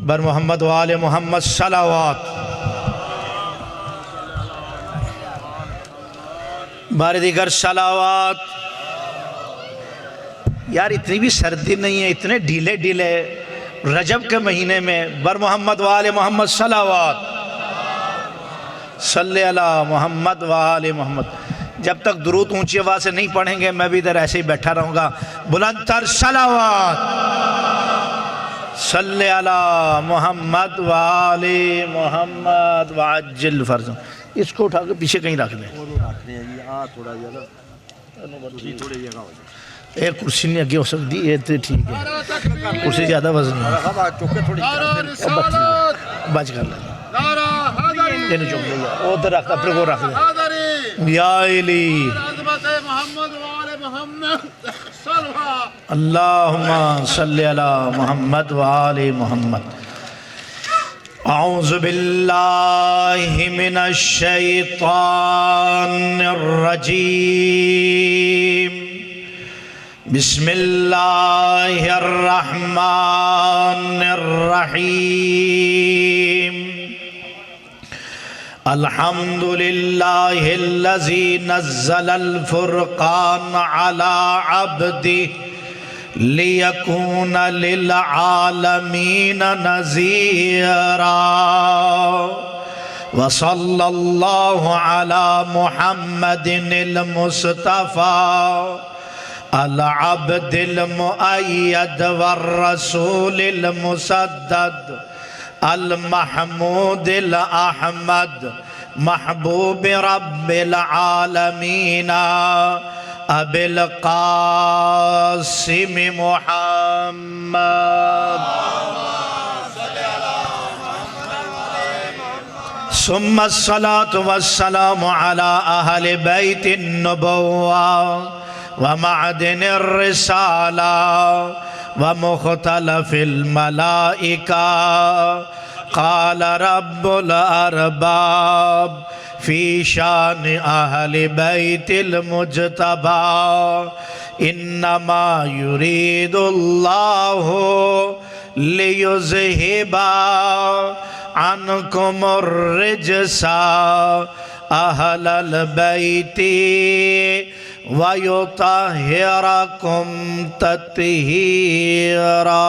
बर मोहम्मद वाले मोहम्मद सलावत। बार दिगर सलावत। यार इतनी भी सर्दी नहीं है, इतने ढीले ढीले रजब के महीने में बर मोहम्मद वाले मोहम्मद सलावत सल्ले अला मोहम्मद वाले मोहम्मद। जब तक दुरूद ऊंची आवाज़ से नहीं पढ़ेंगे मैं भी इधर ऐसे ही बैठा रहूँगा। बुलंदतर सलावत सल्ले अला मोहम्मद वाले मोहम्मद वाजिल फर्ज। इसको उठा के पीछे कहीं रख दें। एक कुर्सी नहीं आगे हो सकती, ये तो ठीक है, कुर्सी ज़्यादा वजन है, बच कर ले चुप ले उधर रख, अपने को रख दे। या इली अल्लाहुम्मा सल्ली अला मोहम्मद वाले मोहम्मद। औज़ु बिल्लाहि मिनश शैतानिर रजीम। बिस्मिल्लाहिर रहमानिर रहीम। अल्हम्दुलिल्लाहिल्लज़ी नज़्ज़लल फ़ुरक़ान अला अब्दिही लियकून लिल आलमीन नज़ीरा। व सल्लल्लाहु अला मुहम्मदिनिल मुस्तफ़ा अल अब्दिल मुअय्यद वर रसूलिल मुसद्दद अल महमूदिल अहमद महबूब रब्बिल आलमीना अबिल कासिम मुहम्मद। सुम्मा सलातु वस्सलामु अला अहलि बैतिन नुबुव्वा व मअदिनिर रिसाला व मुख्तलफिल मलाइका। क़ाल रब्बुल अरबाब फ़ी शान अहलि बैतिल मुज्तबा। इन्नमा युरीदुल्लाहु लियुज़हिबा अन्कुमुर रिज्सा अहलल बैति व युतहिरकुम तत्हीरा।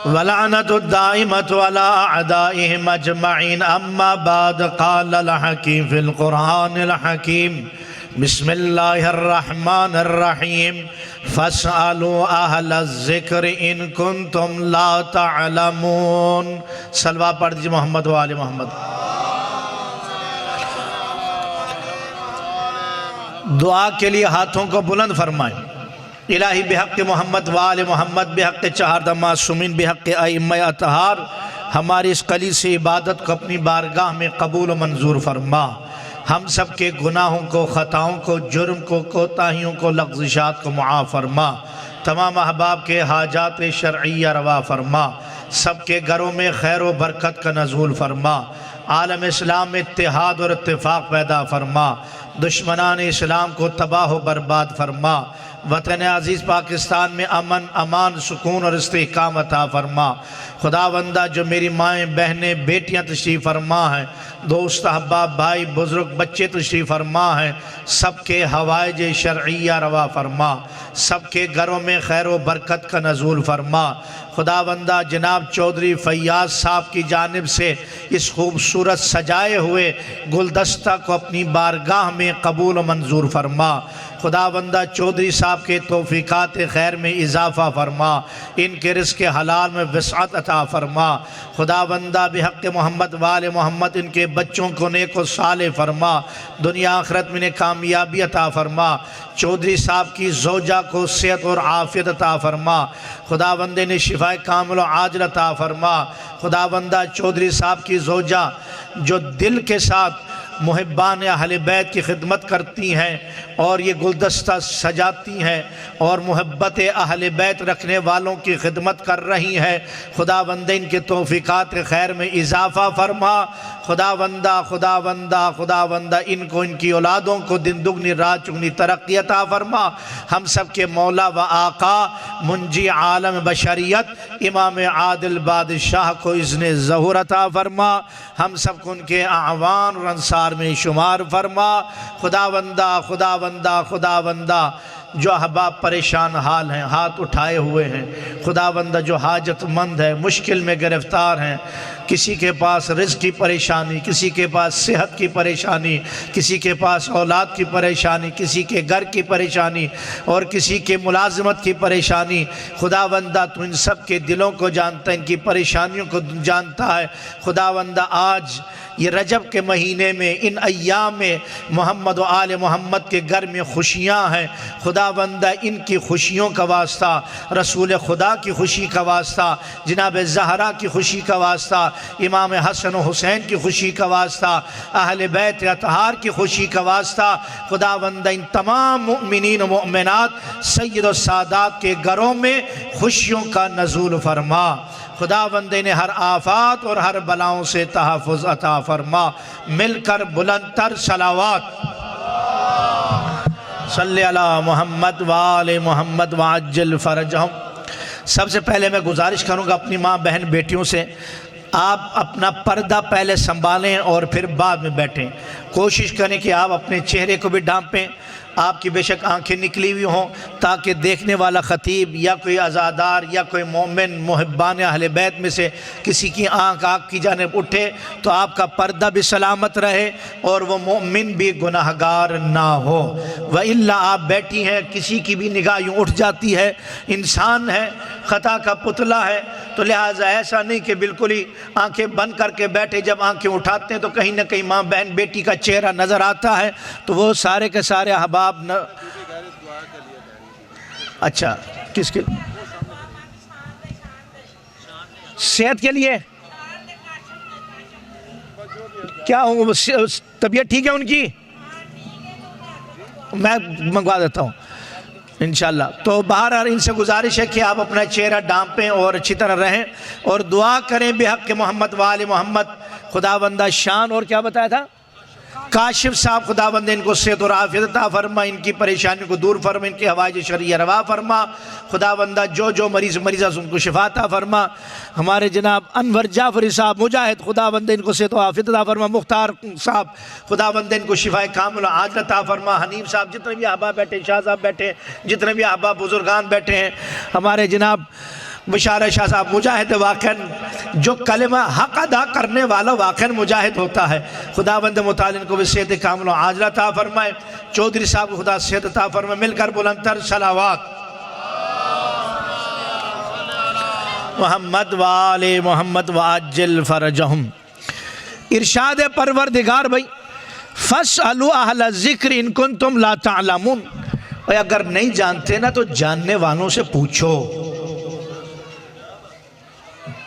वलानतु दाइमतु अला अदाइहिम अजमईन। अम्मा बाद क़ालल हकीम फ़िल क़ुरआनिल हकीम। बिस्मिल्लाहिर रहमानिर रहीम। फ़स्अलू अहलज़ ज़िक्र इन कुन्तुम ला तअलमून। सलवा पढ़ दीजिए मोहम्मद वाले मोहम्मद। दुआ के लिए हाथों को बुलंद फरमाएं। इलाही बिहक़ मोहम्मद वाले मोहम्मद बिहक़ चहारदा मासूमीन बिहक़ अइम्मा अतहार हमारी इस कली से इबादत को अपनी बारगाह में कबूल व मंजूर फरमा। हम सब के गुनाहों को, ख़ताओं को, जुर्म को, कोताहियों को, लग़्ज़िशात को मुआफ़ फरमा। तमाम अहबाब के हाजात शरइया रवा फरमा। सब के घरों में खैर व बरकत का नज़ूल फरमा। आलम इस्लाम में इत्तेहाद और इत्तेफाक पैदा फरमा। दुश्मनान इस्लाम को तबाह व बर्बाद फरमा। वतन अज़ीज़ पाकिस्तान में अमन, अमान, सुकून और इस्तेहकाम अता फरमा। खुदावंदा जो मेरी माएँ, बहनें, बेटियाँ तशरीफ़ फरमा हैं, दोस्त, अहबाब, भाई, बुज़ुर्ग, बच्चे तशरीफ़ फरमा हैं, सबके हवाइज शरइया रवा फरमा। सबके घरों में खैर व बरकत का नज़ूल फरमा। खुदावंदा जनाब चौधरी फ़ैयाज़ साहब की जानिब से इस खूबसूरत सजाए हुए गुलदस्ता को अपनी बारगाह में कबूल व मंजूर फरमा। खुदावंदा चौधरी साहब के तौफ़ीक़ात खैर में इजाफ़ा फरमा। इनके रिज़्क़ हलाल में वसअत अता फरमा। खुदावंदा बिहक़ मोहम्मद वाले मोहम्मद इनके बच्चों को नेक व साले फरमा। दुनिया आखिरत में इन्हें कामयाबी अता फरमा। चौधरी साहब की ज़ौजा को सेहत और आफ़ियत अता फरमा। खुदावंदे ने शिफ़ाए कामिल व आजिल अता फरमा। खुदावंदा चौधरी साहब की ज़ौजा जो दिल के साथ मुहिब्बान अहले बैत की खिदमत करती हैं और ये गुलदस्ता सजाती हैं और मोहब्बत अहले बैत रखने वालों की खिदमत कर रही हैं। खुदावंद इनके तौफीकात खैर में इजाफ़ा फरमा। खुदावंदा इनको इनकी औलादों को दिन दुगनी रात चुगनी तरक्की अता फरमा। हम सब के मौला व आका मुंजी आलम बशरियत इमाम आदिल बादशाह को इज़्ने ज़हूर अता फरमा। हम सब को उनके आवान और अंसार में शुमार फरमा। खुदावंदा जो अहबाब परेशान हाल हैं, हाथ उठाए हुए हैं, खुदावंदा जो हाजतमंद है, मुश्किल में गिरफ़्तार हैं, किसी के पास रिज़्क़ की परेशानी, किसी के पास सेहत की परेशानी, किसी के पास औलाद की परेशानी, किसी के घर की परेशानी और किसी के मुलाजमत की परेशानी। खुदावंदा तो इन सब के दिलों को जानता है, इनकी परेशानियों को जानता है। खुदावंदा आज ये रजब के महीने में इन अय्याम में मोहम्मद व आले मोहम्मद के घर में खुशियाँ हैं। खुदावंदा इनकी खुशियों का वास्ता, रसूल खुदा की खुशी का वास्ता, जनाब ज़हरा की खुशी का वास्ता, इमाम हसन व हुसैन की खुशी का वास्ता, अहले बैत अतहार की खुशी का वास्ता। खुदावंदा इन तमाम मुमिनीन व मुमिनात सय्यद व सादात के घरों में खुशियों का नज़ूल फरमा। खुदावंद ने हर आफात और हर बलाओं से तहफ़्फ़ुज़ अता फरमा। मिलकर बुलंदतर सलावात सल्ले अला मोहम्मद व आले मोहम्मद व अज्जिल फ़रजहुम। सबसे पहले मैं गुजारिश करूँगा अपनी माँ बहन बेटियों से, आप अपना पर्दा पहले संभालें और फिर बाद में बैठें। कोशिश करें कि आप अपने चेहरे को भी ढांपें, आपकी बेशक आंखें निकली हुई हों, ताकि देखने वाला ख़तीब या कोई अज़ादार या कोई मोमिन मुहिब्बान अहले बैत में से किसी की आंख आपकी जानिब उठे तो आपका पर्दा भी सलामत रहे और वो मोमिन भी गुनाहगार ना हो। व इल्ला आप बैठी हैं, किसी की भी निगाह यूँ उठ जाती है, इंसान है, ख़ता का पुतला है, तो लिहाजा ऐसा नहीं कि बिल्कुल ही आंखें बंद करके बैठे, जब आंखें उठाते हैं तो कहीं ना कहीं माँ बहन बेटी का चेहरा नज़र आता है, तो वो सारे के सारे अहबाब न। अच्छा, किसके सेहत के लिए क्या हो, तबीयत ठीक है उनकी, मैं मंगवा देता हूँ इंशाल्लाह। तो बाहर इनसे गुजारिश है कि आप अपना चेहरा ढांपें और अच्छी तरह रहें और दुआ करें बेहक़ मोहम्मद व आले मोहम्मद। खुदावंदा शान और क्या बताया था, काशिफ साहब, खुदावंद इनको सेहत और आफियत अता फरमा, इनकी परेशानियों को दूर फरमा, इनके हवाइज शरिया रवा फरमा। खुदावंदा जो मरीज़ उनको शिफा अता फरमा। हमारे जनाब अनवर जाफरी साहब मुजाहिद, खुदावंद इनको सेहत और आफियत अता फरमा। मुख्तार साहब, खुदावंद इनको शिफाए कामिल आजिल अता फरमा। हनीफ साहब, जितने भी अहबाब बैठे, शाह साहब बैठे, जितने भी अहबाब बुजुर्गान बैठे हैं, हमारे जनाब बशार शाह साहब मुजाहिद, वाक़न जो कलमा हक़ अदा करने वाला वाक़न मुजाहिद होता है, खुदावंद मुतालिन को भी सेहत कामिल आजिल अता फरमाए। चौधरी साहब को खुदा सेहत अता फरमाए। मिलकर बुलंदतर सलावात मोहम्मद व आले मोहम्मद व अज्जिल फ़रजहुम। इरशाद परवरदिगार भाई, फ़स्अलू अहल ज़िक्र इन कुन्तुम ला तअलमून। और अगर नहीं जानते ना तो जानने वालों से पूछो।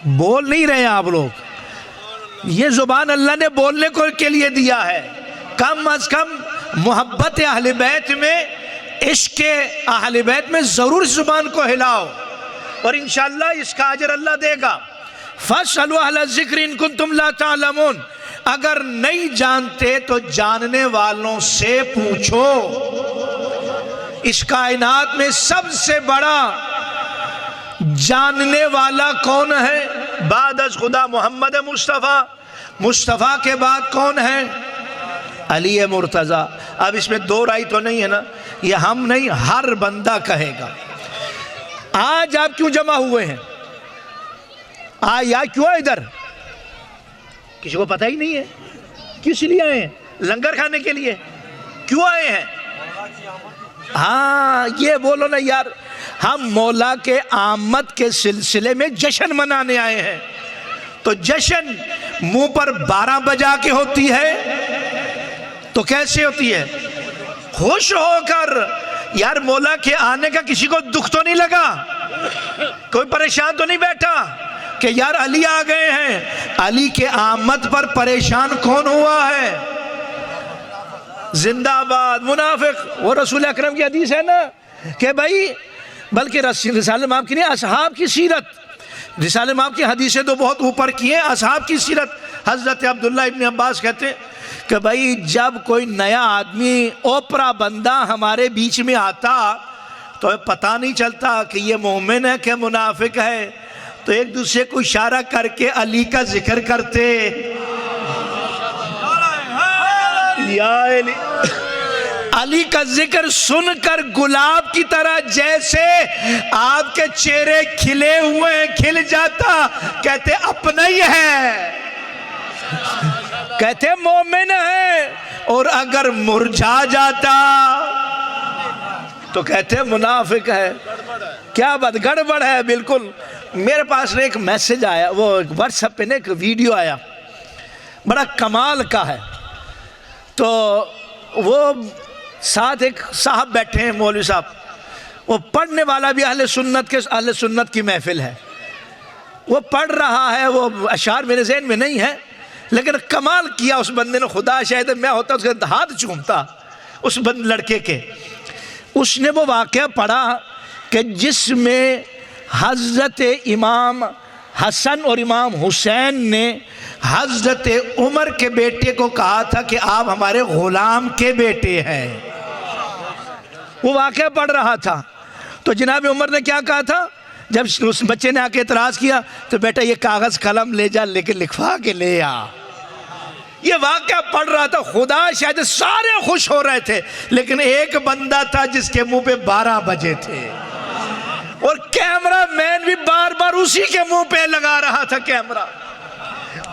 बोल नहीं रहे आप लोग, ये जुबान अल्लाह ने बोलने को के लिए दिया है। कम अज कम मोहब्बत अहले बैत में, इश्क अहले बैत में ज़रूर जुबान को हिलाओ और इंशाअल्लाह इसका अजर अल्लाह देगा। फ़स्अलू अहल ज़िक्र इन कुन्तुम ला तअलमून। अगर नहीं जानते तो जानने वालों से पूछो। इस कायनात में सबसे बड़ा जानने वाला कौन है? बाद अज खुदा मोहम्मद मुस्तफ़ा, मुस्तफ़ा के बाद कौन है? अली मुर्तज़ा। अब इसमें दो राय तो नहीं है ना, ये हम नहीं हर बंदा कहेगा। आज आप क्यों जमा हुए हैं? या क्यों इधर? किसी को पता ही नहीं है किस लिए आए हैं? लंगर खाने के लिए क्यों आए हैं? हाँ, ये बोलो ना यार, हम मौला के आमद के सिलसिले में जश्न मनाने आए हैं। तो जश्न मुंह पर 12 बजा के होती है तो कैसे होती है? खुश होकर। यार मौला के आने का किसी को दुख तो नहीं लगा? कोई परेशान तो नहीं बैठा कि यार अली आ गए हैं? अली के आमद पर परेशान कौन हुआ है? जिंदाबाद मुनाफिक। वो रसूल अकरम की हदीस है ना कि भाई, बल्कि रिसाले माब की नहीं, असहाब की सीरत, रिसाले माब की हदीसें तो बहुत ऊपर की हैं, असहाब की सीरत। हज़रत अब्दुल्लाह इब्न अब्बास कहते हैं कि भाई जब कोई नया आदमी ओपरा बंदा हमारे बीच में आता तो पता नहीं चलता कि ये मोमिन है कि मुनाफिक है, तो एक दूसरे को इशारा करके अली का जिक्र करते, या अली का जिक्र सुनकर गुलाब की तरह जैसे आपके चेहरे खिले हुए खिल जाता, कहते अपना ही है, कहते मोमिन है, और अगर मुरझा जाता तो कहते मुनाफिक है। क्या बात, गड़बड़ है बिल्कुल। मेरे पास एक मैसेज आया, वो व्हाट्सएप पे ने एक वीडियो आया, बड़ा कमाल का है। तो वो साथ एक साहब बैठे हैं, मौलवी साहब, वो पढ़ने वाला भी अहले सुन्नत की महफिल है, वो पढ़ रहा है, वो अशार मेरे ज़हन में नहीं है, लेकिन कमाल किया उस बंदे ने, खुदा शायद मैं होता उसके हाथ चूमता उस लड़के के। उसने वो वाक़या पढ़ा कि जिसमें हज़रत इमाम हसन और इमाम हुसैन ने हज़रत उमर के बेटे को कहा था कि आप हमारे ग़ुलाम के बेटे हैं। वो वाक़या पढ़ रहा था, तो जनाब उमर ने क्या कहा था, जब उस बच्चे ने आके एतराज़ किया तो बेटा ये कागज़ कलम ले जा, लेके लिखवा के ले आ। ये वाक़या पढ़ रहा था, खुदा शायद सारे खुश हो रहे थे, लेकिन एक बंदा था जिसके मुंह पे 12 बजे थे, और कैमरा मैन भी बार बार उसी के मुंह पे लगा रहा था कैमरा।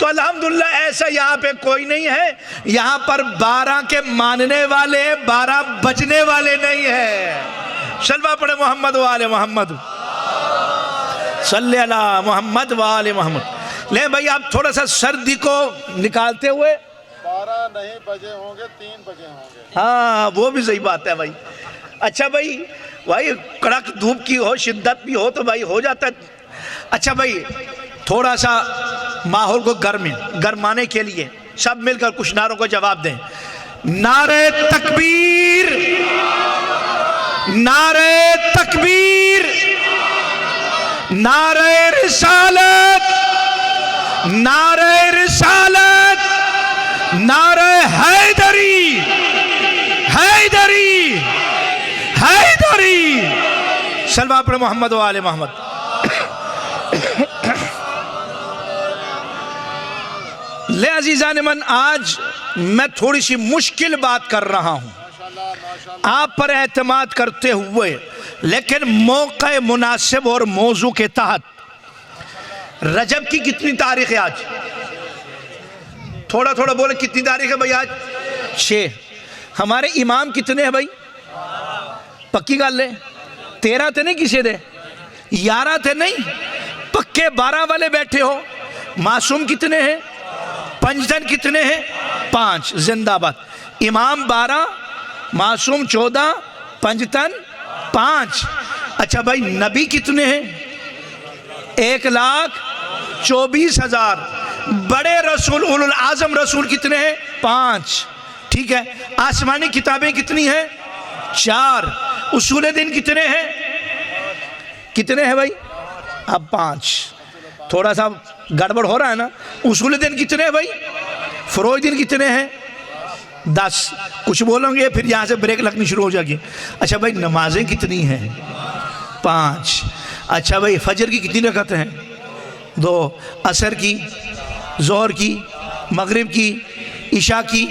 तो अल्हम्दुलिल्लाह ऐसा यहाँ पे कोई नहीं है, यहाँ पर 12 के मानने वाले 12 बजने वाले नहीं है। सल्वा पढ़े मोहम्मद वाले मोहम्मद, सल्ले अला मोहम्मद वाले मोहम्मद। ले भाई आप थोड़ा सा सर्दी को निकालते हुए, 12 नहीं बजे होंगे, 3 बजे होंगे। हाँ वो भी सही बात है भाई। अच्छा भाई, भाई कड़क धूप की हो, शिद्दत भी हो तो भाई हो जाता है। अच्छा भाई थोड़ा सा माहौल को गरमाने के लिए सब मिलकर कुछ नारों को जवाब दें। नारे तकबीर, नारे तकबीर, नारे रिसालत, नारे रिसालत, नारे हैदरी, हैदरी, हैदरी। सल्वा पर मोहम्मद वाले मोहम्मद। ले अजीज़ान मन, आज मैं थोड़ी सी मुश्किल बात कर रहा हूं आप पर एतमाद करते हुए, लेकिन मौके मुनासिब और मौजू के तहत। रजब की कितनी तारीख है आज? थोड़ा थोड़ा बोले कितनी तारीख है भाई आज? 6। हमारे इमाम कितने हैं भाई? पक्की गल है, 13 थे नहीं, किसी दे 11 थे नहीं, पक्के 12 वाले बैठे हो। मासूम कितने हैं? पंजतन कितने हैं? 5। जिंदाबाद। इमाम 12, मासूम 14, पंजतन 5। अच्छा भाई नबी कितने हैं? 1,24,000। बड़े रसूल उलुल आज़म रसूल कितने हैं? 5। ठीक है। आसमानी किताबें कितनी हैं? 4। उसूल दिन कितने हैं? कितने हैं भाई? अब 5। थोड़ा सा गड़बड़ हो रहा है ना। उसूल दिन कितने हैं भाई? फरोज दिन कितने हैं? 10। कुछ बोलोगे फिर यहाँ से ब्रेक लगनी शुरू हो जाएगी। अच्छा भाई नमाजें कितनी हैं? 5। अच्छा भाई फजर की कितनी रकातें हैं? 2। असर की, ज़ोहर की, मगरिब की, इशा की।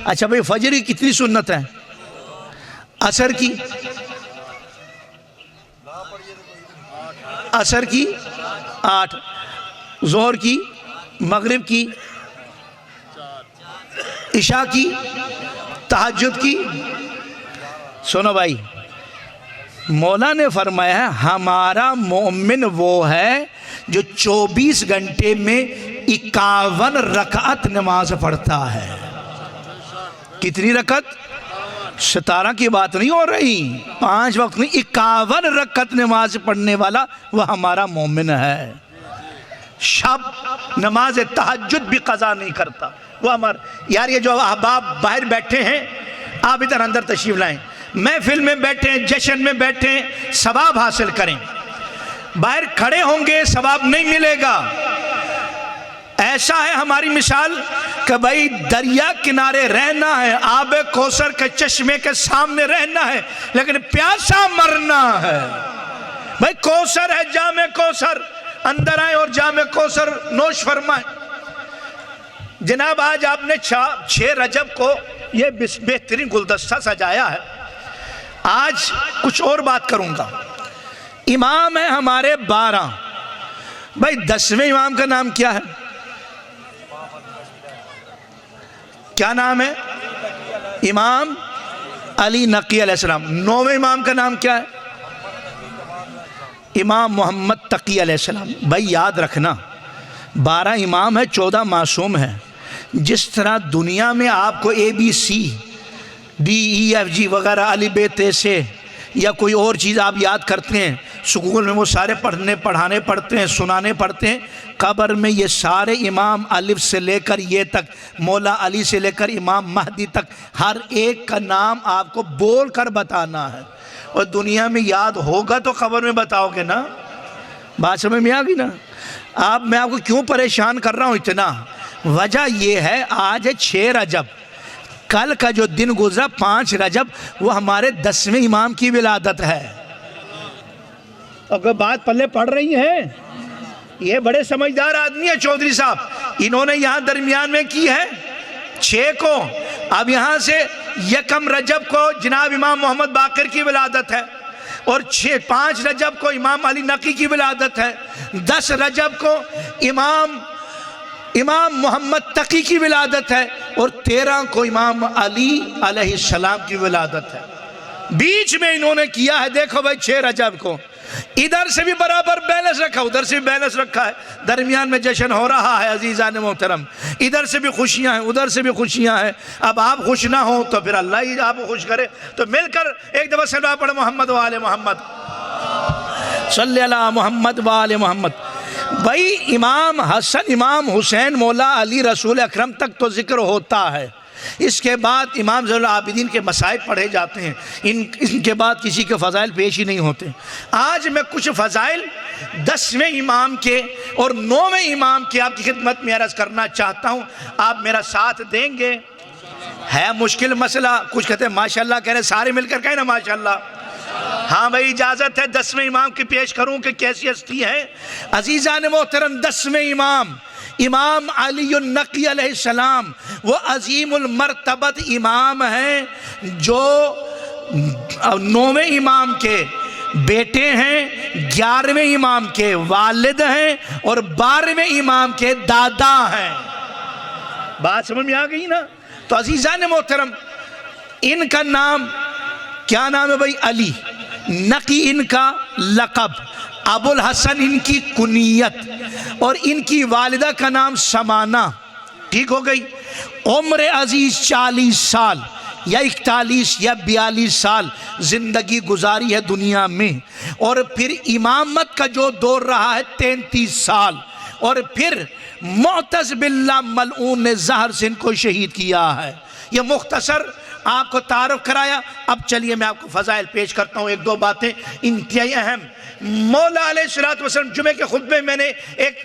अच्छा भाई फजर की कितनी सुन्नत है? असर की, असर की 8, ज़ोहर की, मगरिब की, इशा की, तहज्जुद की। सुनो भाई, मौला ने फरमाया है हमारा मोमिन वो है जो 24 घंटे में 51 रकात नमाज पढ़ता है। कितनी रकात? 17 की बात नहीं हो रही, 5 वक्त नहीं, 51 रकात नमाज पढ़ने वाला वह हमारा मोमिन है। शब नमाज तहज्जुद भी कज़ा नहीं करता वो हमारा। यार ये जो अहबाब बाहर बैठे हैं आप इधर अंदर तशरीफ लाएं, महफिल में बैठे, जश्न में बैठे, सवाब हासिल करें। बाहर खड़े होंगे सवाब नहीं मिलेगा। ऐसा है हमारी मिसाल कि भाई दरिया किनारे रहना है, आब कौसर के चश्मे के सामने रहना है, लेकिन प्यासा मरना है। भाई कौसर है, जामे कौसर, अंदर आए और जामे कौसर नोश फरमाए। जनाब आज आपने 6 रजब को ये बेहतरीन गुलदस्ता सजाया है। आज कुछ और बात करूंगा। इमाम है हमारे 12। भाई 10वें इमाम का नाम क्या है? क्या नाम है? इमाम अली नकी अलैहिस्सलाम। 9वें इमाम का नाम क्या है? इमाम मोहम्मद तकी अलैहिस्सलाम। भाई याद रखना 12 इमाम है, 14 मासूम है। जिस तरह दुनिया में आपको ABC DEFG वगैरह अली बे ते से या कोई और चीज़ आप याद करते हैं, स्कूल में वो सारे पढ़ाने पढ़ते हैं, सुनाने पढ़ते हैं, कब्र में ये सारे इमाम अलिफ से लेकर ये तक, मौला अली से लेकर इमाम महदी तक, हर एक का नाम आपको बोल कर बताना है। और दुनिया में याद होगा तो कब्र में बताओगे ना। बात समझ में आ गई ना? मैं आपको क्यों परेशान कर रहा हूँ इतना? वजह ये है आज है 6 रजब, कल का जो दिन गुजरा 5 रजब, वो हमारे 10वें इमाम की विलादत है। अगर बात पल्ले पड़ रही है, ये बड़े समझदार आदमी है चौधरी साहब, इन्होंने यहाँ दरमियान में की है 6 को। अब यहाँ से 1 रजब को जनाब इमाम मोहम्मद बाकर की विलादत है, और 5 रजब को इमाम अली नकी की विलादत है, 10 रजब को इमाम मोहम्मद तकी की विलादत है, और 13 को इमाम अली अलैहिस्सलाम की विलादत है। बीच में इन्होंने किया है, देखो भाई 6 रजब को इधर से भी बराबर बैलेंस रखा, उधर से भी बैलेंस रखा है, दरमियान में जश्न हो रहा है। अजीज़ान मोहतरम, इधर से भी खुशियां हैं, उधर से भी खुशियां हैं। अब आप खुश ना हो तो फिर अल्लाह ही आपको खुश करे। तो मिलकर एक दफ़ा सल्लल्लाहु पढ़े मोहम्मद वाले मोहम्मद, सल्लल्लाहु मोहम्मद वाले मोहम्मद। भाई इमाम हसन, इमाम हुसैन, मौला अली, रसूल अकरम तक तो जिक्र होता है। इसके बाद इमाम ज़ैनुल आबिदीन के मसाइब पढ़े जाते हैं। इनके बाद किसी के फ़ज़ाइल पेश ही नहीं होते। आज मैं कुछ फ़ज़ाइल 10वें इमाम के और 9वें इमाम के आपकी खिदमत में अर्ज़ करना चाहता हूँ। आप मेरा साथ देंगे? है मुश्किल मसला। कुछ कहते हैं माशाल्लाह, कह रहे सारे मिलकर कहें ना माशाल्लाह। हाँ भाई इजाज़त है 10वें इमाम की पेश करूँ कि कैसी हस्ती है। अज़ीज़ान मोहतरम, 10वें इमाम इमाम अली नकी अलैहिस्सलाम वो अजीमुल मर्तबत इमाम हैं, जो 9वें इमाम के बेटे हैं, 11वें इमाम के वालिद हैं, और 12वें इमाम के दादा हैं। बात समझ में आ गई ना? तो अजीज़ान मोहतरम, इनका नाम क्या नाम है भाई? अली। नकी इनका लक़ब, अबुल हसन इनकी कुनियत, और इनकी वालिदा का नाम समाना। ठीक हो गई? उम्र अजीज 40 साल या 41 या 42 साल जिंदगी गुजारी है दुनिया में, और फिर इमामत का जो दौर रहा है 33 साल, और फिर मुअतज़ बिल्लाह मलऊन ने ज़हर से इनको शहीद किया है। यह मुख्तसर आपको तारुफ कराया। अब चलिए मैं आपको फ़ज़ाइल पेश करता हूँ, 1-2 बातें इंतहाई अहम। मौला अलैहिस्सलातु वस्सलाम, जुमे के खुतबे में मैंने एक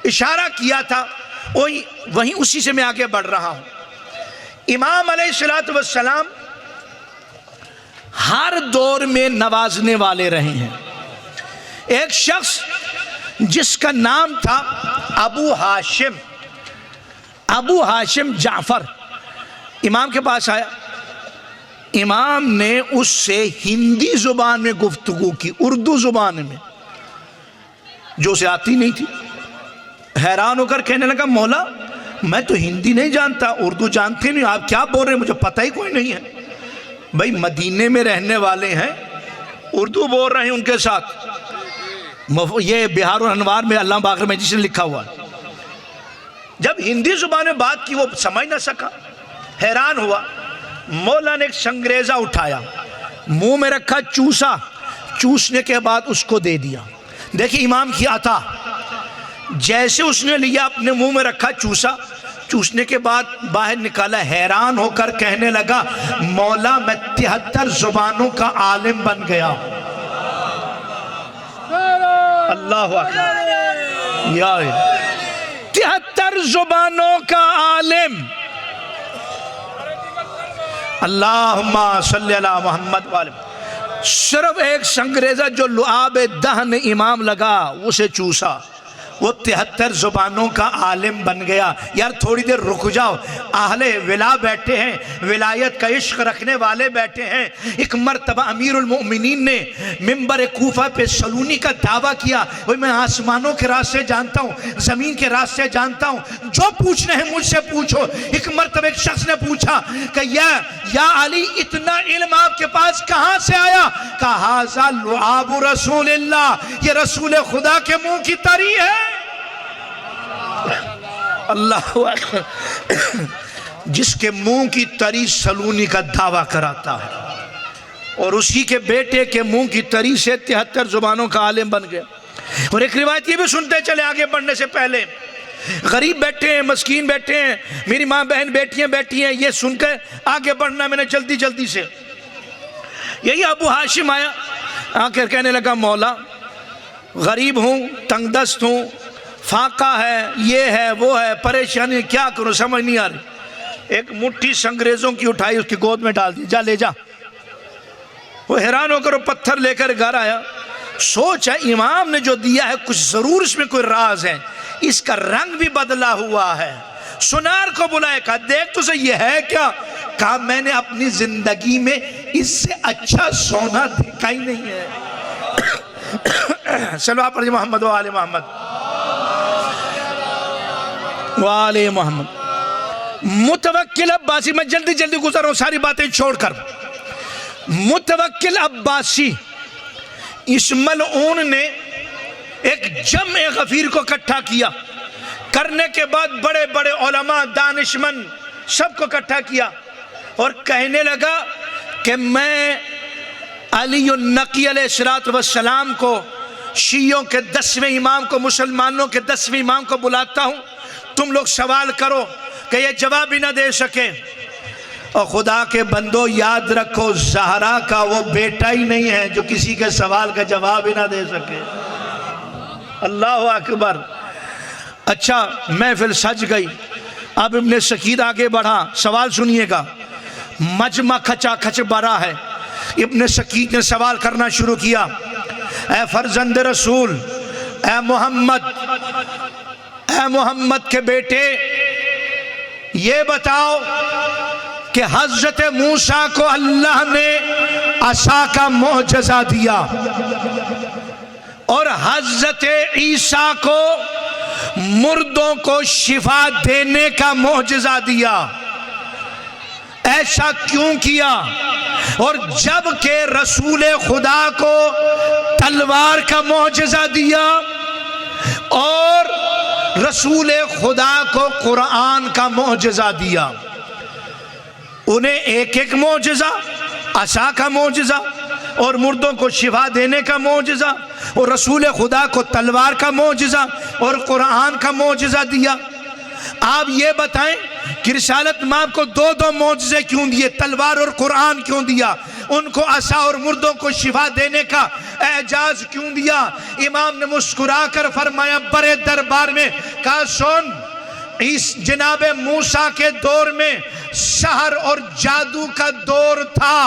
इशारा किया था, वहीं उसी से मैं आगे बढ़ रहा हूँ। इमाम अलैहिस्सलातु वस्सलाम हर दौर में नवाजने वाले रहे हैं। एक शख्स जिसका नाम था अबू हाशिम जाफ़र, इमाम के पास आया। इमाम ने उससे हिंदी ज़ुबान में गुफ्तगू की, उर्दू ज़ुबान में, जो उसे आती नहीं थी। हैरान होकर कहने लगा, मौला मैं तो हिंदी नहीं जानता, उर्दू जानते नहीं, आप क्या बोल रहे हैं, मुझे पता ही कोई नहीं है। भाई मदीने में रहने वाले हैं, उर्दू बोल रहे हैं उनके साथ। ये बिहार और अनवार में अल्लाह बाकर में जिसने लिखा हुआ। जब हिंदी ज़ुबान में बात की वो समझ ना सका, हैरान हुआ। मौला ने एक संगरेजा उठाया, मुंह में रखा, चूसने के बाद उसको दे दिया। देखिए इमाम की अता, जैसे उसने लिया अपने मुंह में रखा, चूसने के बाद बाहर निकाला, हैरान होकर कहने लगा, मौला मैं 73 जुबानों का आलिम बन गया। अल्लाह अकबर, या 73 जुबानों का आलिम। अल्लाहुम्मा सल्ली अला मोहम्मद वाले। सिर्फ एक संगरेजा जो लुआब दहन इमाम लगा उसे चूसा, वो 73 जुबानों का आलिम बन गया। यार थोड़ी देर रुक जाओ, आहले विला बैठे हैं, विलायत का इश्क रखने वाले बैठे हैं। एक मर्तबा अमीरुल मोमिनीन ने मिंबर कूफा पे सलूनी का दावा किया, भाई मैं आसमानों के रास्ते जानता हूँ, ज़मीन के रास्ते जानता हूँ, जो पूछना है मुझसे पूछो। एक मर्तबा एक शख्स ने पूछा कि या अली इतना इल्म आपके पास कहाँ से आया? कहा हाज़ा लुआब रसूलिल्लाह, ये रसूल खुदा के मुंह की तरी है। अल्लाह जिसके मुंह की तरी सलूनी का दावा कराता है और उसी के बेटे के मुंह की तरी से 73 जुबानों का आलिम बन गया। और एक रिवायत ये भी सुनते चले आगे बढ़ने से पहले, गरीब बैठे हैं, मस्कीन बैठे हैं, मेरी माँ बहन बेटियां बैठी हैं, ये सुनकर आगे बढ़ना मैंने जल्दी जल्दी से। यही अबू हाशिम आया, आकर कहने लगा, मौला गरीब हूँ, तंगदस्त हूँ, फाका है, ये है वो है, परेशानी, क्या करूं समझ नहीं आ रही। एक मुट्ठी अंग्रेजों की उठाई, उसकी गोद में डाल दी, जा ले जा। वो हैरान होकर वो पत्थर लेकर घर आया। सोच है इमाम ने जो दिया है कुछ जरूर इसमें कोई राज है, इसका रंग भी बदला हुआ है। सुनार को बुलाया, कहा देख तो सही ये है क्या? कहा मैंने अपनी जिंदगी में इससे अच्छा सोना देखा ही नहीं है। चलो आप मोहम्मद वाले मोहम्मद वाले मोहम्मद। मुतवक्किल अब्बासी, मैं जल्दी जल्दी गुजर रहा हूं सारी बातें छोड़कर। मुतवक्किल अब्बासी इस मलऊन ने एक जम गफीर को इकट्ठा किया, करने के बाद बड़े बड़े उलमा दानिशमंद सबको इकट्ठा किया और कहने लगा कि मैं अली नकी अलैहिस्सलाम को, शियों के 10वें इमाम को, मुसलमानों के 10वें इमाम को बुलाता हूं, तुम लोग सवाल करो कि ये जवाब भी ना दे सके। और खुदा के बंदो याद रखो, ज़हरा का वो बेटा ही नहीं है जो किसी के सवाल का जवाब ही ना दे सके। अल्लाह अकबर। अच्छा महफिल सज गई। अब इब्ने सकीर आगे बढ़ा, सवाल सुनिएगा। मजमा खचा खच बरा है। इब्ने सकीर ने सवाल करना शुरू किया, ए फर्जंद रसूल, ए मोहम्मद के बेटे, ये बताओ कि हजरत मूसा को अल्लाह ने असा का मोजज़ा दिया और हजरत ईसा को मुर्दों को शिफा देने का मोजज़ा दिया, ऐसा क्यों किया? और जब के रसूल खुदा को तलवार का मोजज़ा दिया और रसूल खुदा को कुरान का मोजज़ा दिया, उन्हें एक एक मोजज़ा, असा का मोजज़ा और मुर्दों को शिफा देने का मोजज़ा और रसूल खुदा को तलवार का मोजज़ा और कुरान का मोजज़ा दिया। आप ये बताएं कि रिसालत माब को दो दो मोजज़े क्यों दिए, तलवार और कुरान क्यों दिया? उनको असा और मुर्दों को शिफा देने का एजाज क्यों दिया? इमाम ने मुस्कुरा कर फरमाया बड़े दरबार में, कहा सुन, इस जनाब मूसा के दौर में शहर और जादू का दौर था,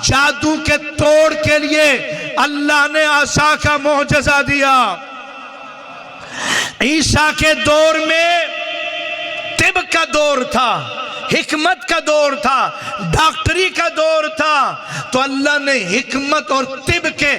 जादू के तोड़ के लिए अल्लाह ने आसा का मोजज़ा दिया। ईसा के दौर में तिब का दौर था, हिकमत का दौर था, डॉक्टरी का दौर था, तो अल्लाह ने हिकमत और तिब के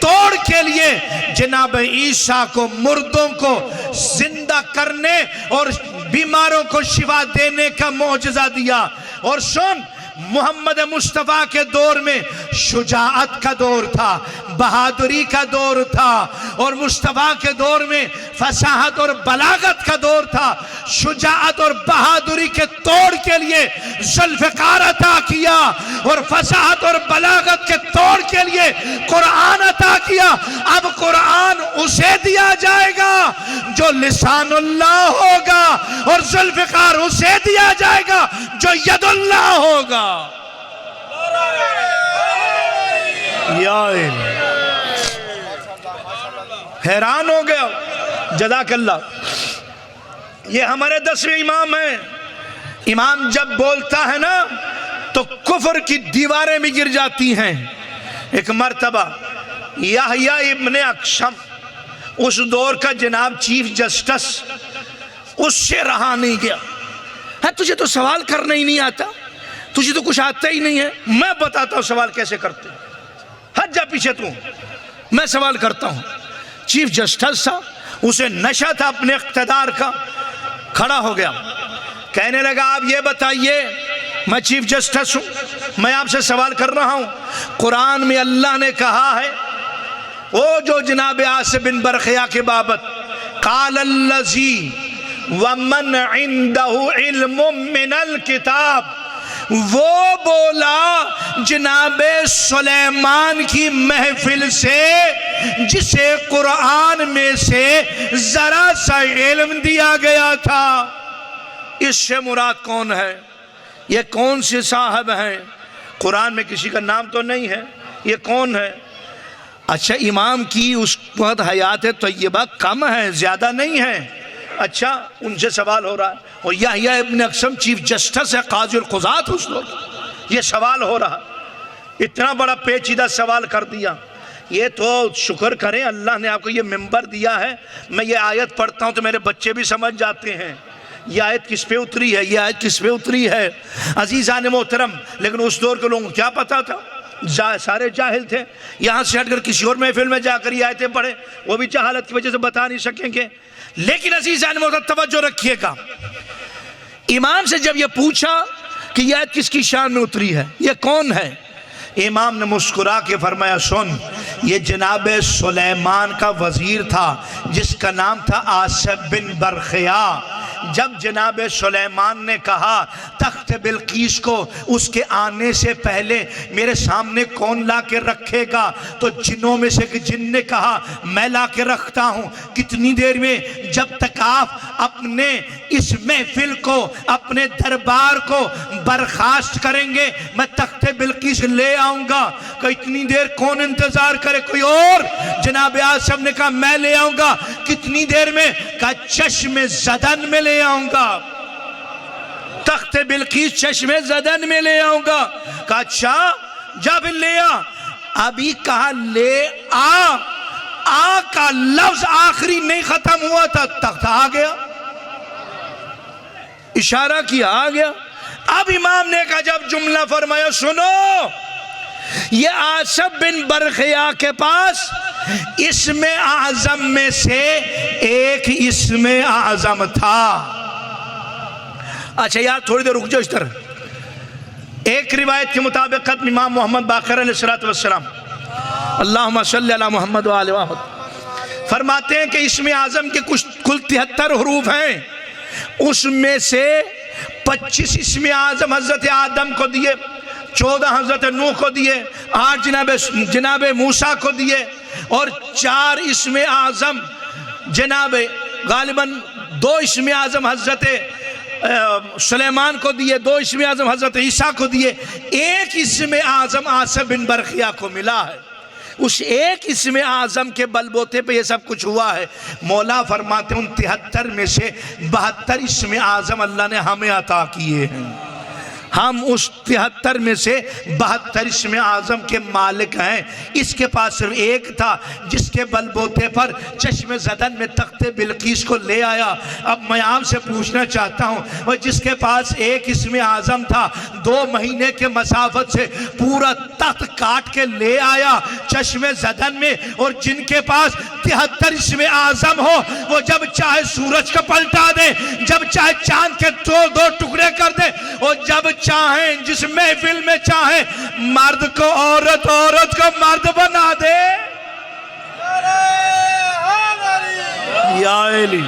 तोड़ के लिए जनाब ईसा को मुर्दों को जिंदा करने और बीमारों को शिफा देने का मोजज़ा दिया। और सुन, मोहम्मद मुस्तफ़ा के दौर में शुजाअत का दौर था, बहादुरी का दौर था, और मुस्तफ़ा के दौर में फसाहत और बलागत का दौर था। शुजाअत और बहादुरी के तोड़ के लिए ज़ुल्फ़िकार अता किया और फसाहत और बलागत के तोड़ के लिए कुरान अता किया। अब कुरान उसे दिया जाएगा जो लिसानुल्लाह होगा, और जुल्फ़िकार उसे दिया जाएगा जो यदुल्लाह होगा। हैरान हो गया। जज़ाकल्लाह। ये हमारे 10वें इमाम हैं। इमाम जब बोलता है ना तो कुफर की दीवारें भी गिर जाती हैं। एक मर्तबा याहया इब्ने अक्शम, उस दौर का जनाब चीफ जस्टिस, उससे रहा नहीं गया। है तुझे तो सवाल करना ही नहीं आता, तुझे तो कुछ आता ही नहीं है, मैं बताता हूं सवाल कैसे करते। हट जा पीछे तू, मैं सवाल करता हूं। चीफ जस्टिस था, उसे नशा था अपने इख्तिदार का। खड़ा हो गया, कहने लगा आप ये बताइए, मैं चीफ जस्टिस हूं, मैं आपसे सवाल कर रहा हूं, कुरान में अल्लाह ने कहा है वो जो जनाब आसिफ बिन बरखिया के बाबत, कालल्लज़ी वमन इंदहु इल्मुम मिनल किताब, वो बोला जनाबे सुलेमान की महफिल से जिसे कुरान में से जरा सा इल्म दिया गया था। इससे मुराद कौन है? ये कौन से साहब हैं? कुरान में किसी का नाम तो नहीं है, ये कौन है? अच्छा, इमाम की उस वक्त हयात तय्यबा कम है, ज़्यादा नहीं है। अच्छा, उनसे सवाल हो रहा है, और याहया इब्ने अक्शम चीफ जस्टिस है, काज़िल क़ुज़ात उस लोग, ये सवाल हो रहा। इतना बड़ा पेचीदा सवाल कर दिया। ये तो शुक्र करें अल्लाह ने आपको ये मिंबर दिया है। मैं ये आयत पढ़ता हूँ तो मेरे बच्चे भी समझ जाते हैं ये आयत किस पे उतरी है, ये आयत किस पे उतरी है। अजीज़ान मोहतरम, लेकिन उस दौर के लोगों को क्या पता था? सारे जाहिल थे। यहाँ से हटकर किसी और महफिल में जाकर ये आयतें पढ़े, वो भी जहालत की वजह से बता नहीं सकेंगे। लेकिन अजीज़ान मोहतरम, तवज्जो रखिएगा, इमाम से जब ये पूछा कि यह आयत किसकी शान में उतरी है, ये कौन है, इमाम ने मुस्कुरा के फरमाया, सुन, ये जनाब सुलेमान का वजीर था जिसका नाम था आसिफ बिन बरखिया। जब जनाब सुलेमान ने कहा तख्त बिल्कीस को उसके आने से पहले मेरे सामने कौन ला के रखेगा, तो जिन्नों में से जिन ने कहा मैं ला के रखता हूँ। कितनी देर में? जब तक आप अपने इस महफिल को, अपने दरबार को बर्खास्त करेंगे, मैं तख्त बिल्कीस ले आऊँगा। तो इतनी देर कौन इंतजार करे, कोई और? जनाब आसिफ ने कहा मैं ले आऊँगा। कितनी देर में? कहा चश्मे ज़दन में ले आऊंगा, तख्त बिल्कीस चश्मे ज़दन में ले आऊंगा। कहा अच्छा, जा फिर ले आ। अभी कहा ले आ का लफ्ज आखिरी नहीं खत्म हुआ था, तख्त आ गया, इशारा किया, आ गया। अब इमाम ने कहा, जब जुमला फरमाया, सुनो, ये आसिफ बिन बरखिया के पास इसमें आज़म में से एक इसमें आज़म था। अच्छा यार, थोड़ी देर रुक जाओ इस तरह। एक रिवायत के मुताबिक इमाम मोहम्मद बाक़र अलैहिस्सलातु वस्सलाम, अल्लाहुम्मा सल्ली अला मोहम्मद व आले मोहम्मद, फरमाते हैं कि इसमें आज़म के कुल 73 हरूफ हैं। उसमें से 25 इसमें आज़म हज़रत आदम को दिए, 14 हज़रत नूह को दिए, 8 जनाब मूसा को दिए, और 4 इसमें आज़म जनाब गालिबन 2 इसमें आज़म हज़रत सुलेमान को दिए, 2 इसमें आज़म हज़रत ईसा को दिए, 1 इसमें आज़म आसिफ बिन बरखिया को मिला है। उस एक इसमें आज़म के बलबोते पे ये सब कुछ हुआ है। मौला फरमाते हैं 73 में से 72 इसमें आज़म अल्लाह ने हमें अता किए हैं। हम उस 73 में से 72 इसमें आज़म के मालिक हैं। इसके पास सिर्फ एक था जिसके बलबोते पर चश्मे ज़दन में तख्ते बिल्कीस को ले आया। अब मैं आपसे पूछना चाहता हूँ, वो जिसके पास एक इसमें आज़म था, 2 महीने के मसाफत से पूरा तख्त काट के ले आया चश्मे ज़दन में, और जिनके पास 73 इसमें आज़म हो, वो जब चाहे सूरज को पलटा दे, जब चाहे चांद के 2 टुकड़े कर दे, और जब चाहें जिस महफिल में चाहे मर्द को औरत, औरत को मर्द बना दे। या अली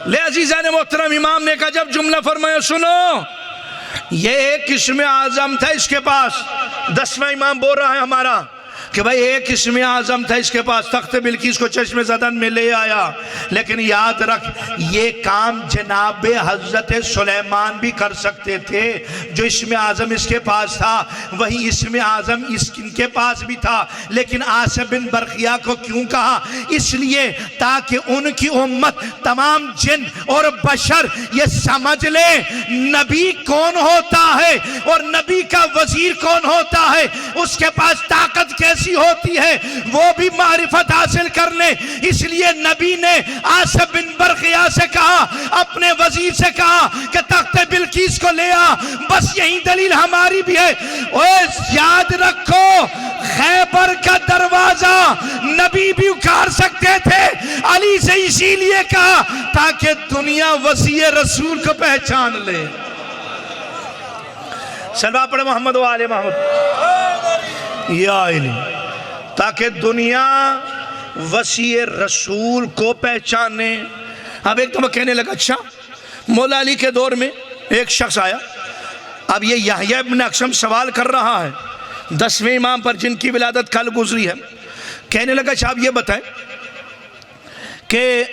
ले अजीज़ान मोहतरम, इमाम ने कहा, जब जुमला फरमाया, सुनो, ये एक इसमें आज़म था इसके पास। 10वां इमाम बोल रहा है हमारा, कि भाई एक इसमें आज़म था, इसके पास तख्त बिल्किस को चश्मे ज़दन में ले आया। लेकिन याद रख, ये काम जनाब हज़रत सुलेमान भी कर सकते थे। जो इसमें आज़म इसके पास था, वही इसमें आज़म इनके पास भी था। लेकिन आसिफ बिन बरखिया को क्यों कहा? इसलिए ताकि उनकी उम्मत, तमाम जिन और बशर ये समझ ले नबी कौन होता है और नबी का वजीर कौन होता है, उसके पास ताकत कैसी होती है, वो भी मारिफत हासिल कर ले। इसलिए नबी ने आसिफ बिन बरखिया से कहा, अपने वजीर से कहा कि तख्त बिल्किस को ले आ। बस यही दलील हमारी भी है। ओए याद रखो, खैबर का दरवाजा नबी भी उखाड़ सकते थे, अली से इसीलिए कहा ताकि दुनिया वसी रसूल को पहचान ले। सलवा पढ़े मोहम्मद वाले मोहम्मद या अली, ताकि दुनिया वसी रसूल को पहचाने। अब एक तो मैं कहने लगा, अच्छा मौला अली के दौर में एक शख्स आया। अब ये याह्या इब्न अक्सम सवाल कर रहा है 10वें इमाम पर, जिनकी विलादत कल गुजरी है। कहने लगा, अच्छा आप ये बताएं कि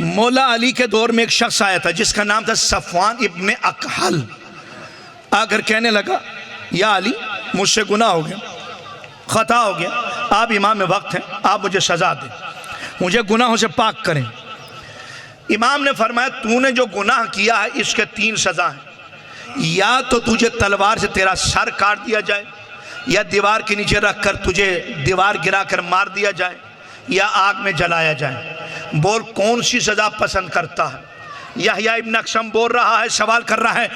मौला अली के दौर में एक शख्स आया था जिसका नाम था सफवान इब्न अकहल। आकर कहने लगा, या अली मुझसे गुनाह हो गया, खता हो गया, आप इमाम में वक्त हैं, आप मुझे सजा दें, मुझे गुनाहों से पाक करें। इमाम ने फरमाया, तूने जो गुनाह किया है इसके 3 सजा हैं। या तो तुझे तलवार से तेरा सर काट दिया जाए, या दीवार के नीचे रखकर तुझे दीवार गिराकर मार दिया जाए, या आग में जलाया जाए। बोल कौन सी सजा पसंद करता है? याह्या इब्न अक्सम बोल रहा है, सवाल कर रहा है।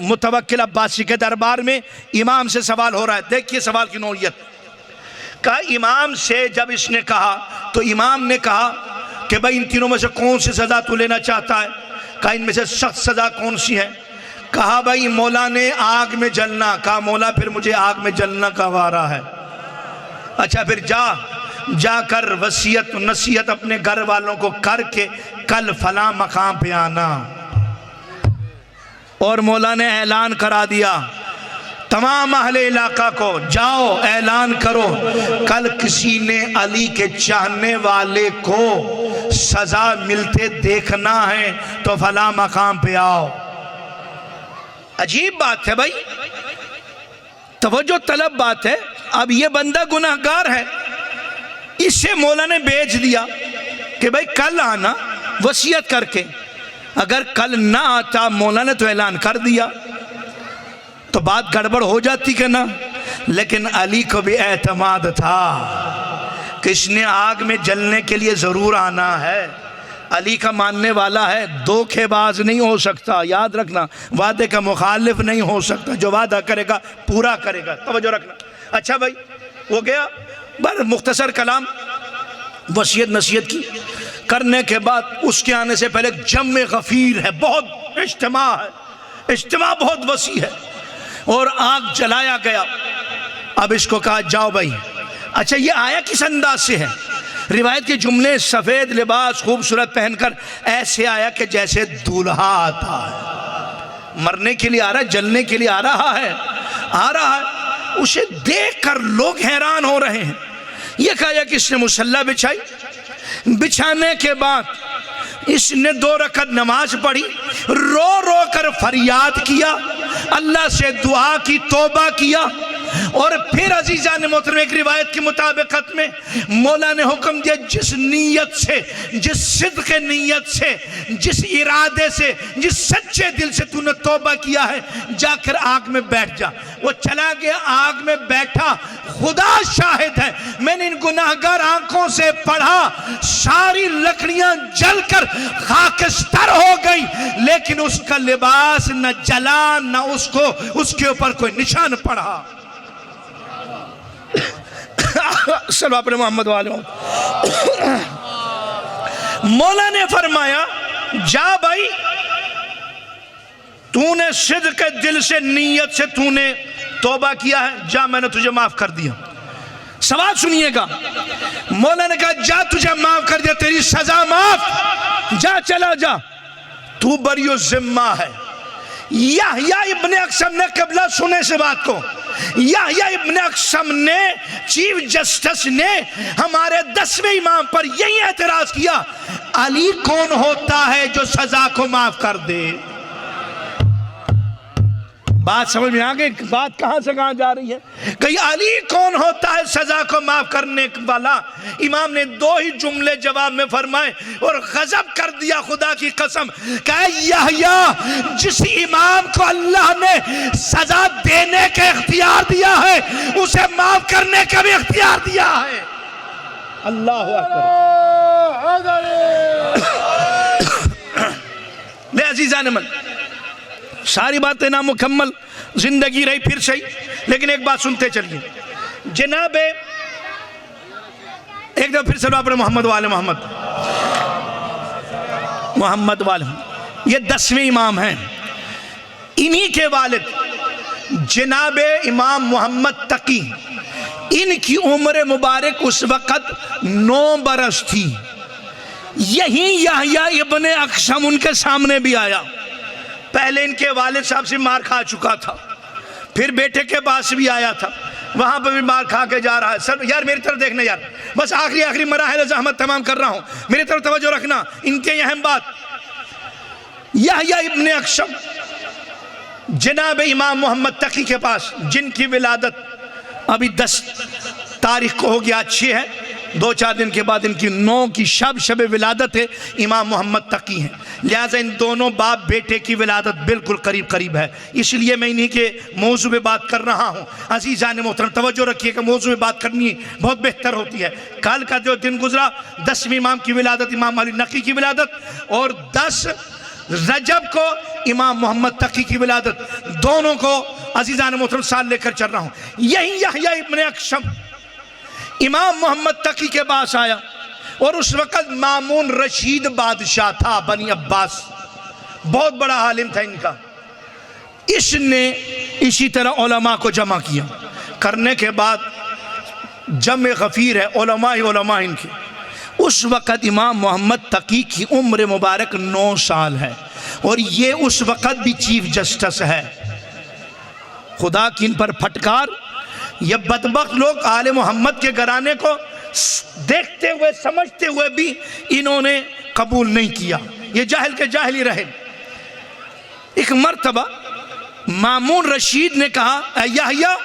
मुतवक्किल अब्बासी के दरबार में इमाम से सवाल हो रहा है। देखिए सवाल की नौयत का। इमाम से जब इसने कहा तो इमाम ने कहा कि भाई इन तीनों में से कौन सी सज़ा तू लेना चाहता है? कहा इनमें से सख्त सज़ा कौन सी है? कहा भाई मौला ने आग में जलना। कहा मौला फिर मुझे आग में जलना का वारा है। अच्छा फिर जाकर वसीयत नसीहत अपने घर वालों को करके कल फला मकाम पे आना। और मौला ने ऐलान करा दिया तमाम अहले इलाका को, जाओ ऐलान करो, कल किसी ने अली के चाहने वाले को सजा मिलते देखना है तो फला मकाम पे आओ। अजीब बात है भाई, तवज्जो तलब बात है। अब ये बंदा गुनाहगार है, इसे मौला ने भेज दिया कि भाई कल आना वसीयत करके। अगर कल ना आता मौला ने तो ऐलान कर दिया तो बात गड़बड़ हो जाती कि ना। लेकिन अली को भी एतमाद था कि इसने आग में जलने के लिए ज़रूर आना है। अली का मानने वाला है, धोखेबाज नहीं हो सकता। याद रखना, वादे का मुखालिफ नहीं हो सकता, जो वादा करेगा पूरा करेगा। तवज्जो रखना। अच्छा भाई वो गया, बस मुख्तसर कलाम वसीयत नसीहत की करने के बाद उसके आने से पहले जम गफीर है, बहुत इज्तिमा है, इज्तिमा बहुत वसी है, और आग जलाया गया। अब इसको कहा जाओ भाई। अच्छा ये आया किस अंदाज से है? रिवायत के जुमले, सफ़ेद लिबास खूबसूरत पहनकर ऐसे आया कि जैसे दूल्हा आता है, मरने के लिए आ रहा है, जलने के लिए आ रहा है। उसे देखकर लोग हैरान हो रहे हैं। यह कहा कि इसने मुसल्ला बिछाई, बिछाने के बाद इसने 2 रकअत नमाज पढ़ी, रो रो कर फरियाद किया, अल्लाह से दुआ की, तौबा किया। और फिर अजीज़ान मोहतरम एक रिवायत के मुताबिकत में मौला ने हुक्म दिया, जिस नीयत से, जिस सिद्क़ नीयत से, जिस इरादे से, जिस सच्चे दिल से तूने तौबा किया है, जाकर आग में बैठ जा। वो चला गया, आग में बैठा। खुदा शाहिद है, मैंने इन गुनाहगार आंखों से पढ़ा, सारी लकड़ियां जलकर खाकस्तर हो गई, लेकिन उसका लिबास न जला, न उसको उसके ऊपर कोई निशान पड़ा। सल्लल्लाहु अलैहि मोहम्मद वाले। मौला ने फरमाया, जा भाई, तूने सिद्क़ के दिल से, नीयत से तूने तौबा किया है, जा मैंने तुझे माफ कर दिया। सवाल सुनिएगा, मौला ने कहा जा तुझे माफ कर दिया, तेरी सजा माफ, जा चला जा, तू बरियो जिम्मा है। याहया इब्ने अक्सम ने, कबला सुने से बात को, याहया इब्ने अक्सम ने, चीफ जस्टिस ने हमारे 10वें इमाम पर यही एतराज किया, अली कौन होता है जो सजा को माफ कर दे। बात समझ में आ गई? बात कहां से कहां जा रही है? कहीं अली कौन होता है सजा को माफ करने वाला? इमाम ने 2 ही जुमले जवाब में फरमाए और गजब कर दिया, खुदा की कसम, कहा याहया जिस इमाम को अल्लाह ने सजा देने का इख्तियार दिया है उसे माफ करने का भी इख्तियार दिया है। अल्लाह अकबर। ले अजीज़ान मन, सारी बातें ना मुकम्मल जिंदगी रही फिर सही, लेकिन एक बात सुनते चलिए जनाब। एक दफा फिर चलो अपने मोहम्मद वाले मोहम्मद, मोहम्मद वाले, ये 10वें इमाम हैं। इन्हीं के वालिद जनाब इमाम मोहम्मद तकी, इनकी उम्र मुबारक उस वक़्त 9 बरस थी। यही याहया इब्ने अक्सम उनके सामने भी आया। पहले इनके वालिद साहब से मार खा चुका था, फिर बेटे के पास भी आया था, वहां पर भी मार खा के जा रहा है। सर यार मेरी तरफ देखना यार, बस आखिरी मराहिल ज़हमत तमाम कर रहा हूं, मेरी तरफ तवज्जो रखना। इनके अहम बात, याहया इब्ने अक्सम जनाब इमाम मोहम्मद तकी के पास, जिनकी विलादत अभी 10 तारीख को हो गया, अच्छी है, 2-4 दिन के बाद इनकी 9 की शब विलादत है। इमाम मोहम्मद तकी हैं, लिहाजा इन दोनों बाप बेटे की विलादत बिल्कुल करीब करीब है, इसलिए मैं इन्हीं के मौजू में बात कर रहा हूँ। अज़ीज़ान मोहतरम तवज्जो रखिएगा, मौजू में बात करनी बहुत बेहतर होती है। कल का जो दिन गुजरा, 10वें इमाम की विलादत, इमाम अली नकी की विलादत, और 10 रजब को इमाम मोहम्मद तकी की विलादत, दोनों को अज़ीज़ान मोहतरम साल लेकर चल रहा हूँ। यही याहया इब्ने अक्सम इमाम मोहम्मद तकी के पास आया, और उस वक़्त मामून रशीद बादशाह था बनी अब्बास, बहुत बड़ा आलिम था इनका। इसने इसी तरह उलमा को जमा किया, करने के बाद जम गफ़ीर है, उलमा इनके। उस वक़्त इमाम मोहम्मद तकी की उम्र मुबारक 9 साल है, और ये उस वक़्त भी चीफ जस्टिस है। खुदा की इन पर फटकार, ये बदबख्त लोग आले मोहम्मद के घराने को देखते हुए समझते हुए भी इन्होंने कबूल नहीं किया, ये जाहिल के जाहिल ही रहे। एक मर्तबा मामून रशीद ने कहा, याहया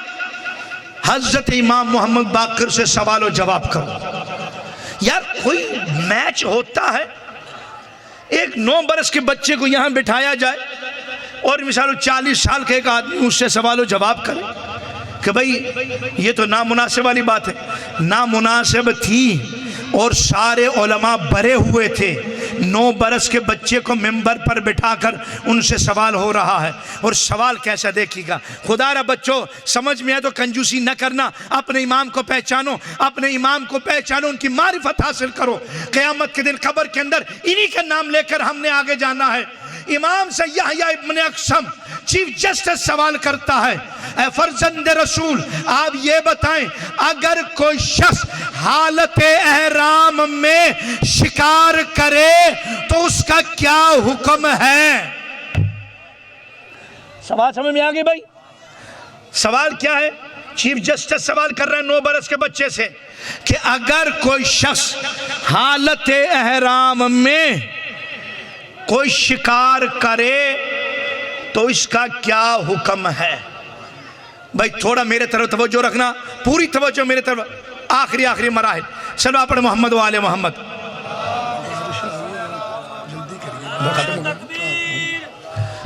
हज़रत इमाम मोहम्मद बाक़िर से सवाल और जवाब करो। यार कोई मैच होता है, एक 9 बरस के बच्चे को यहाँ बिठाया जाए और मिसाल 40 साल का एक आदमी उससे सवाल और जवाब करे कि भाई ये तो नामुनासिब वाली बात है। नामुनासिब थी, और सारे उलमा भरे हुए थे। 9 बरस के बच्चे को मिंबर पर बिठाकर उनसे सवाल हो रहा है, और सवाल कैसा देखिएगा। खुदारा बच्चों, समझ में आए तो कंजूसी न करना, अपने इमाम को पहचानो, अपने इमाम को पहचानो, उनकी मारिफत हासिल करो। क़यामत के दिन कब्र के अंदर इन्हीं का नाम लेकर हमने आगे जाना है। इमाम से याहया इब्ने अक्सम चीफ जस्टिस सवाल करता है, ऐ फर्जंद रसूल, आप ये बताएं, अगर कोई शख्स हालत एहराम में शिकार करे तो उसका क्या हुक्म है? सवाल समझ में आ गई भाई? सवाल क्या है? चीफ जस्टिस सवाल कर रहे हैं 9 बरस के बच्चे से कि अगर कोई शख्स हालत एहराम में कोई शिकार करे तो इसका क्या हुक्म है? भाई थोड़ा मेरे तरफ तवज्जो रखना, पूरी तवज्जो मेरे तरफ। आखिरी मराहिल, चलो अपने मोहम्मद वाले मोहम्मद।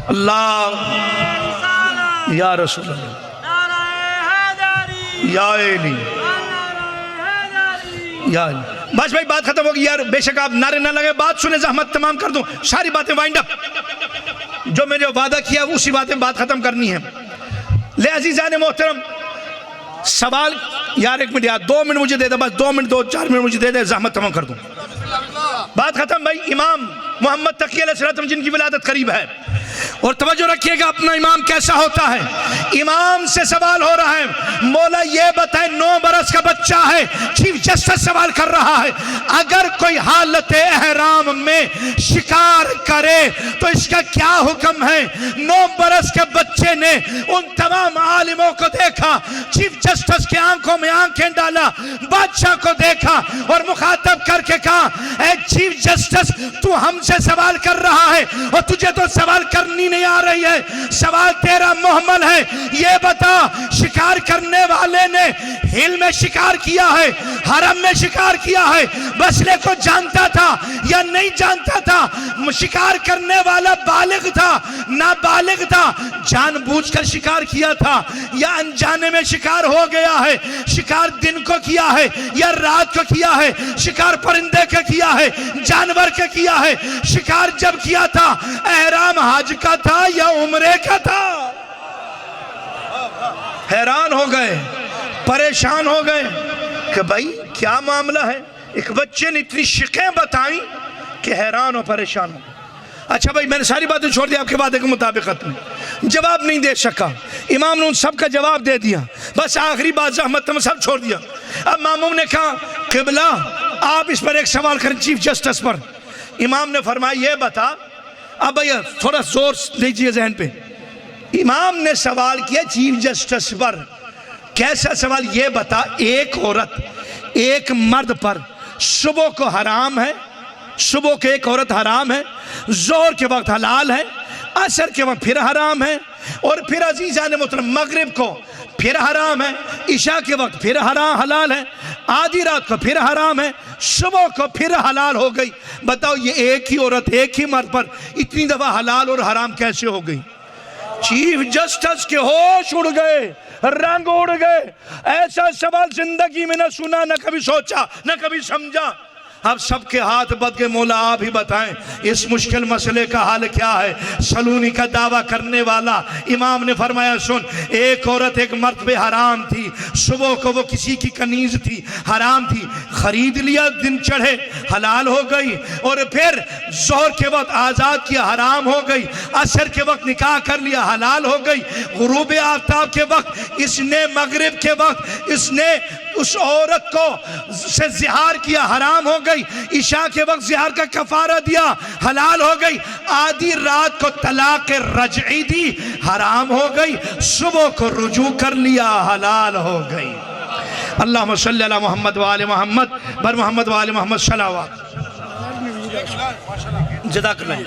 अल्लाह या रसूल या अली या अली। बस भाई बात खत्म होगी यार, बेशक आप नारे ना लगे, बात सुने, ज़हमत तमाम कर दूं, सारी बातें वाइंड अप। जो मैंने वादा किया उसी बातें बात खत्म करनी है। ले अजीज़ान मोहतरम, सवाल यार 1 मिनट यार, 2 मिनट मुझे दे दे, बस 2 मिनट 2-4 मिनट मुझे दे दे, ज़हमत तमाम कर दूं, बात खत्म। भाई इमाम मोहम्मद तकी अलैहिस्सलाम जिनकी विलादत करीब है, और तवज्जो रखिएगा, अपना इमाम कैसा होता है। इमाम से सवाल हो रहा है, मौला ये बताए 9 बरस का बच्चा है, चीफ जस्टिस सवाल कर रहा है, अगर कोई हालत एहराम में शिकार करे तो इसका क्या हुक्म है। 9 बरस के बच्चे ने उन तमाम आलिमों को देखा, चीफ जस्टिस के आंखों में आंखें डाला, बादशाह को देखा और मुखातब करके कहा, ए चीफ जस्टिस, तू हमसे सवाल कर रहा है और तुझे तो सवाल करनी नहीं आ रही है, सवाल तेरा मुहम्मल है। ये बता, शिकार करने वाले ने हिल में शिकार किया है, हरम में शिकार किया है, बसले को जानता था या नहीं जानता था, शिकार करने वाला बालिग था नाबालिग था, जानबूझकर शिकार किया था या अनजाने में शिकार हो गया है, शिकार दिन को किया है या रात को किया है, शिकार परिंदे का किया है, जानवर का किया है, शिकार जब किया था एहराम हज का था या उम्रे का था। हैरान हो गए, परेशान हो गए कि भाई क्या मामला है। एक बच्चे ने इतनी शिकें बताई कि हैरान और परेशान हो। अच्छा भाई, मैंने सारी बातें छोड़ दी आपके वादे के मुताबिकत में, जवाब नहीं दे सका। इमाम ने उन सब का जवाब दे दिया, बस आखिरी बात जहमत में सब छोड़ दिया। अब मामूम ने कहा, क़िबला आप इस पर एक सवाल करें चीफ जस्टिस पर। इमाम ने फरमाया, ये बता, अब भैया थोड़ा जोर दीजिए जहन पे। इमाम ने सवाल किया चीफ जस्टिस पर, कैसा सवाल, ये बता, एक औरत एक मर्द पर सुबह को हराम है, सुबह के एक औरत हराम है, जोहर के वक्त हलाल है, असर के वक्त फिर हराम है, और फिर अजीज़ान मोहतरम मगरिब को फिर हराम है, इशा के वक्त फिर हराम हलाल है, आधी रात को फिर हराम है, सुबह को फिर हलाल हो गई। बताओ ये एक ही औरत एक ही मर्द पर इतनी दफ़ा हलाल और हराम कैसे हो गई। चीफ जस्टिस के होश उड़ गए, रंग उड़ गए। ऐसा सवाल जिंदगी में न सुना, न कभी सोचा, न कभी समझा। अब सबके हाथ बद गए, मौला आप ही बताएं इस मुश्किल मसले का हाल क्या है। सलूनी का दावा करने वाला इमाम ने फरमाया, सुन, एक औरत एक मर्द पे हराम थी, सुबह को वो किसी की कनीज थी, हराम थी, खरीद लिया, दिन चढ़े हलाल हो गई, और फिर जोहर के वक्त आज़ाद किया, हराम हो गई, असर के वक्त निकाह कर लिया, हलाल हो गई, गुरूब आफ्ताब के वक्त इसने, मगरिब के वक्त इसने उस औरत को से जिहार किया, हराम हो गई, इशा के वक्त जिहार का कफारा दिया, हलाल हो गई, आधी रात को तलाक रजई दी, हराम हो गई, सुबह को रुजू कर लिया, हलाल हो गई। अल्लाहुम्मा सल्ली अला मोहम्मद व आले मोहम्मद बर मोहम्मद व आले मोहम्मद सलावत। जज़ाकल्लाह।